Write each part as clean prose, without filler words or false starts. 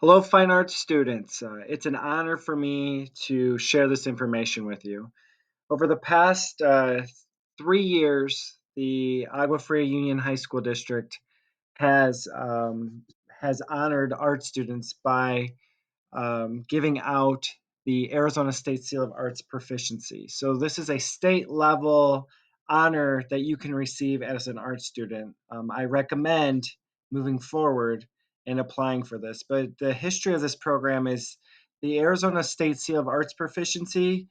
Hello, fine arts students. It's an honor for me to share this information with you. Over the past 3 years, the Agua Fria Union High School District has um, has honored art students by giving out the Arizona State Seal of Arts Proficiency. So this is a state level honor that you can receive as an art student. I recommend moving forward and applying for this. But the history of this program is the Arizona State Seal of Arts Proficiency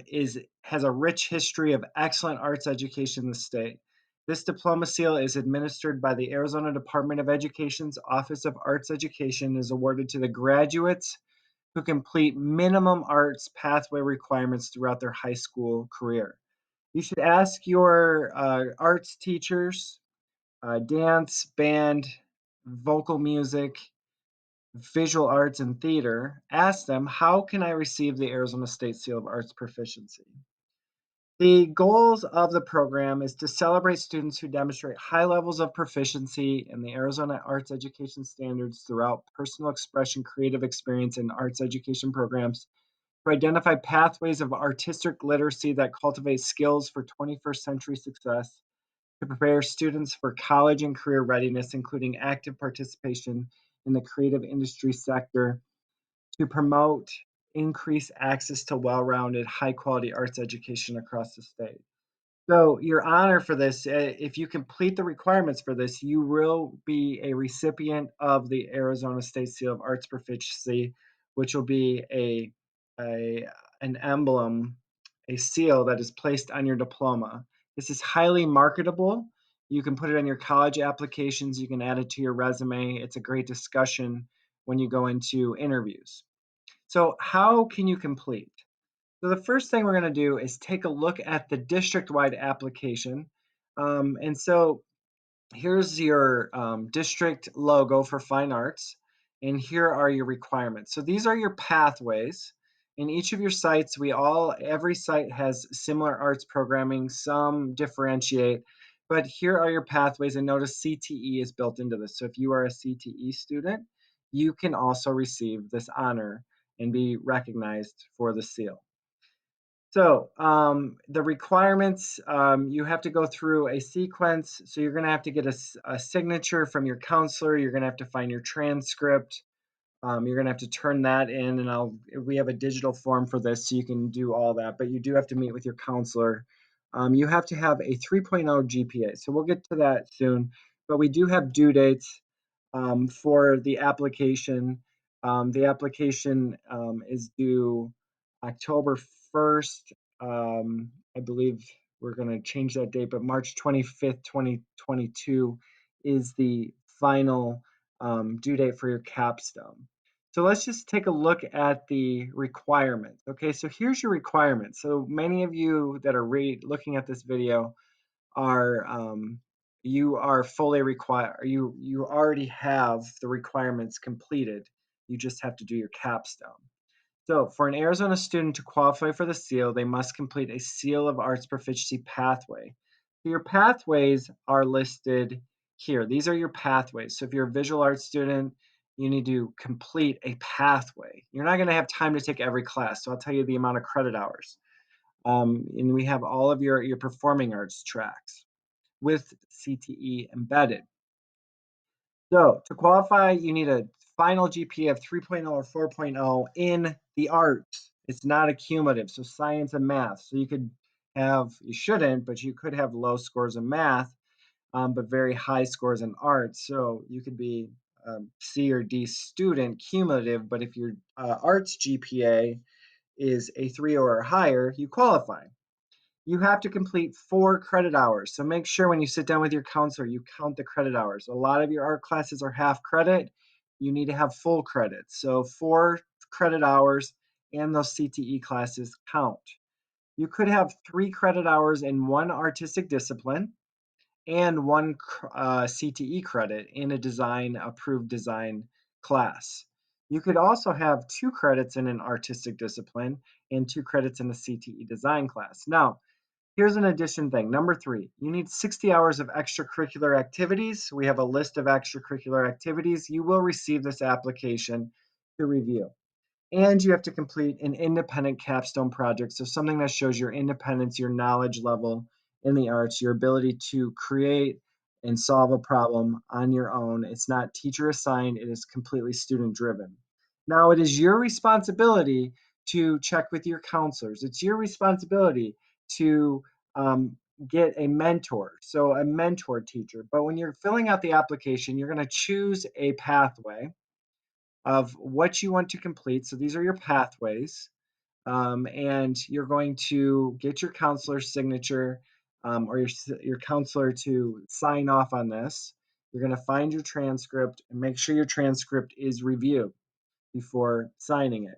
is has a rich history of excellent arts education in the state. This diploma seal is administered by the Arizona Department of Education's Office of Arts Education and is awarded to the graduates who complete minimum arts pathway requirements throughout their high school career. You should ask your arts teachers, dance, band, vocal music, visual arts, and theater. Ask them, how can I receive the Arizona State Seal of Arts Proficiency? The goals of the program is to celebrate students who demonstrate high levels of proficiency in the Arizona arts education standards throughout personal expression, creative experience, and arts education programs, to identify pathways of artistic literacy that cultivate skills for 21st century success, to prepare students for college and career readiness, including active participation in the creative industry sector, to promote increased access to well-rounded, high-quality arts education across the state. So, your honor for this, if you complete the requirements for this, you will be a recipient of the Arizona State Seal of Arts Proficiency, which will be a an emblem, a seal that is placed on your diploma. This is highly marketable. You can put it on your college applications. You can add it to your resume. It's a great discussion when you go into interviews. So, how can you complete? So the first thing we're going to do is take a look at the district-wide application. And so here's your district logo for fine arts, and here are your requirements. So these are your pathways. In each of your sites, every site has similar arts programming, some differentiate, but here are your pathways, and notice CTE is built into this. So if you are a CTE student, you can also receive this honor and be recognized for the seal. So, the requirements, you have to go through a sequence. So you're going to have to get a signature from your counselor. You're going to have to find your transcript. You're going to have to turn that in, and we have a digital form for this, so you can do all that. But you do have to meet with your counselor. You have to have a 3.0 GPA. So we'll get to that soon. But we do have due dates for the application. The application is due October 1st. I believe we're going to change that date, but March 25th, 2022 is the final due date for your capstone. So let's just take a look at the requirements. Okay, so here's your requirements. So many of you that are looking at this video are you are fully required. You already have the requirements completed. You just have to do your capstone. So, for an Arizona student to qualify for the seal, they must complete a Seal of Arts Proficiency pathway. So your pathways are listed here. These are your pathways. So, if you're a visual arts student, you need to complete a pathway. You're not going to have time to take every class, so I'll tell you the amount of credit hours. And we have all of your performing arts tracks with CTE embedded. So to qualify, you need a final GPA of 3.0 or 4.0 in the arts. It's not a cumulative, so science and math. So you shouldn't, but you could have low scores in math, but very high scores in arts. So you could be C or D student cumulative, but if your arts GPA is a 3 or higher, you qualify. You have to complete 4 credit hours. So make sure when you sit down with your counselor, you count the credit hours. A lot of your art classes are half credit. You need to have full credit. So 4 credit hours and those CTE classes count. You could have 3 credit hours in one artistic discipline and one CTE credit in a approved design class. You could also have 2 credits in an artistic discipline and 2 credits in a CTE design class. Now, Here's an addition thing. Number 3, you need 60 hours of extracurricular activities. We have a list of extracurricular activities. You will receive this application to review. And you have to complete an independent capstone project. So something that shows your independence, your knowledge level in the arts, your ability to create and solve a problem on your own. It's not teacher assigned, it is completely student driven. Now, it is your responsibility to check with your counselors. It's your responsibility to um, get a mentor, so a mentor teacher. But when you're filling out the application, you're going to choose a pathway of what you want to complete. So these are your pathways. And you're going to get your counselor's signature or your counselor to sign off on this. You're going to find your transcript and make sure your transcript is reviewed before signing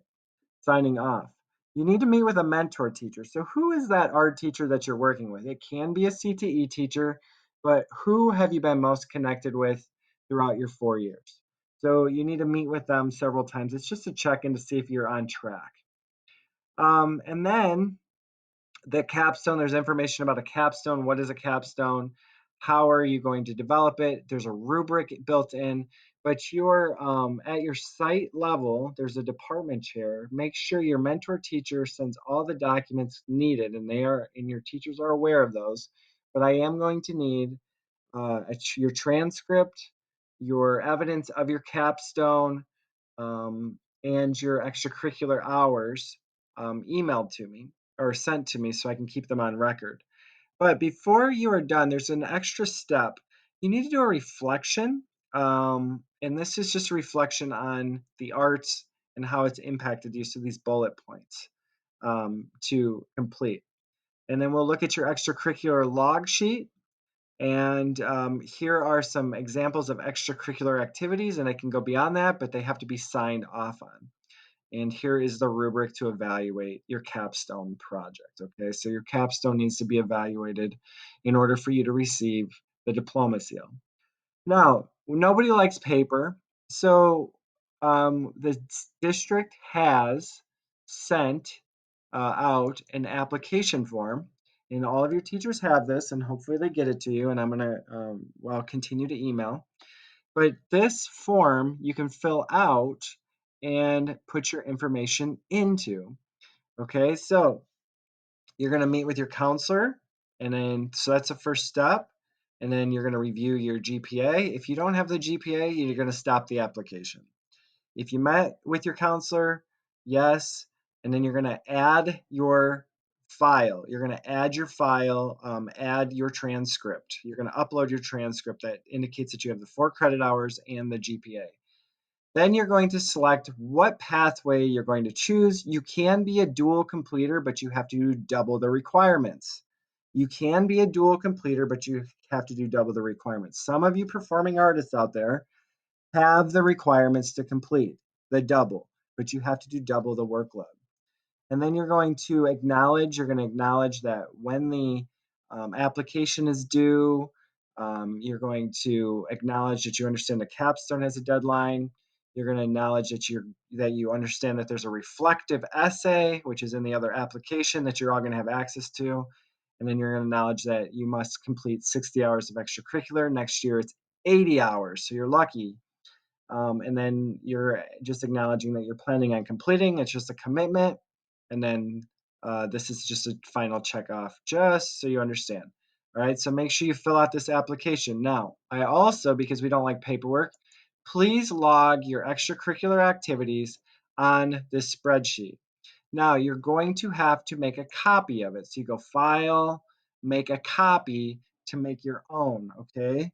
off. You need to meet with a mentor teacher. So, who is that art teacher that you're working with? It can be a CTE teacher, but who have you been most connected with throughout your 4 years? So, you need to meet with them several times. It's just a check in to see if you're on track. And then the capstone, there's information about a capstone. What is a capstone? How are you going to develop it? There's a rubric built in, but you're at your site level, there's a department chair. Make sure your mentor teacher sends all the documents needed, and your teachers are aware of those. But I am going to need your transcript, your evidence of your capstone, and your extracurricular hours emailed to me or sent to me so I can keep them on record. But before you are done, there's an extra step. You need to do a reflection. And this is just a reflection on the arts and how it's impacted you. So these bullet points to complete. And then we'll look at your extracurricular log sheet. And here are some examples of extracurricular activities, and I can go beyond that, but they have to be signed off on. And here is the rubric to evaluate your capstone project. Okay, so your capstone needs to be evaluated in order for you to receive the diploma seal. Now, nobody likes paper, so the district has sent out an application form, and all of your teachers have this, and hopefully they get it to you. And I'm gonna, well, continue to email. But this form you can fill out and put your information into. Okay, so you're going to meet with your counselor, and then so that's the first step. And then you're going to review your GPA. If you don't have the GPA, you're going to stop the application. If you met with your counselor, yes, and then you're going to add your file. You're going to add your file, add your transcript. You're going to upload your transcript that indicates that you have the 4 credit hours and the GPA. Then you're going to select what pathway you're going to choose. You can be a dual completer, but you have to do double the requirements. You can be a dual completer, but you have to do double the requirements. Some of you performing artists out there have the requirements to complete the double, but you have to do double the workload. And then you're going to acknowledge that when the application is due, you're going to acknowledge that you understand the capstone has a deadline. You're going to acknowledge that you understand that there's a reflective essay, which is in the other application that you're all going to have access to. And then you're going to acknowledge that you must complete 60 hours of extracurricular. Next year it's 80 hours, so you're lucky. And then you're just acknowledging that you're planning on completing. It's just a commitment. And then this is just a final check off, just so you understand. All right, so make sure you fill out this application. Now, I also, because we don't like paperwork, please log your extracurricular activities on this spreadsheet. Now, you're going to have to make a copy of it. So you go File, make a copy to make your own, okay?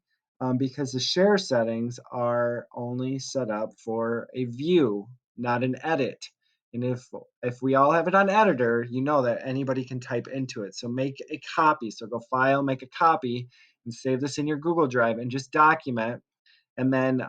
Because the share settings are only set up for a view, not an edit. And if we all have it on editor, you know that anybody can type into it. So make a copy. So go File, make a copy, and save this in your Google Drive and just document. And then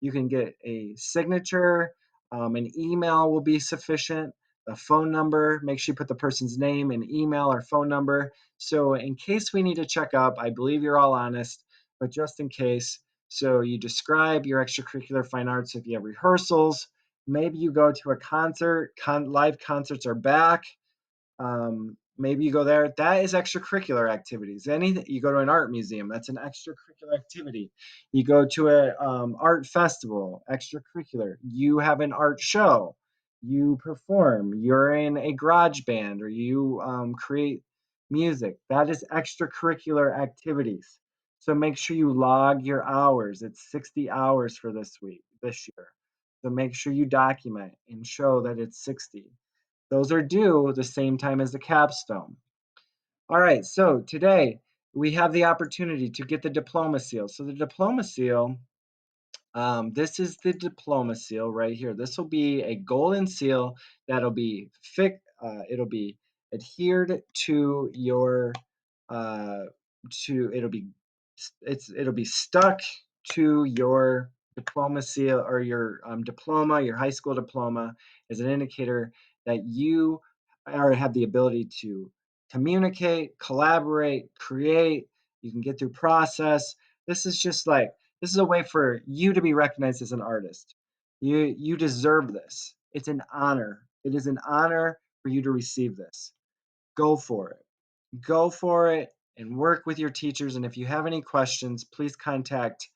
you can get a signature, an email will be sufficient, a phone number. Make sure you put the person's name and email or phone number. So in case we need to check up, I believe you're all honest, but just in case. So you describe your extracurricular fine arts if you have rehearsals. Maybe you go to a concert. Live concerts are back. Maybe you go there. That is extracurricular activities. Anything you go to an art museum, that's an extracurricular activity. You go to a art festival, extracurricular. You have an art show. You perform. You're in a garage band, or you create music. That is extracurricular activities. So make sure you log your hours. It's 60 hours for this year. So make sure you document and show that it's 60. Those are due the same time as the capstone. All right, so today we have the opportunity to get the diploma seal. So the diploma seal, this is the diploma seal right here. This will be a golden seal that'll be it'll be adhered to your uh, to it'll be stuck to your diploma seal or your diploma, your high school diploma, as an indicator that you have the ability to communicate, collaborate, create. You can get through process. This is just like this is a way for you to be recognized as an artist. You deserve this. It's an honor. It is an honor for you to receive this. Go for it. Go for it and work with your teachers. And if you have any questions, please contact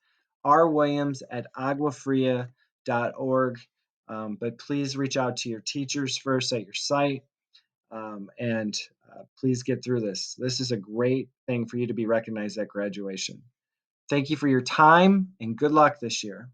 rwilliams at aguafria.org. But please reach out to your teachers first at your site, and please get through this. This is a great thing for you to be recognized at graduation. Thank you for your time and good luck this year.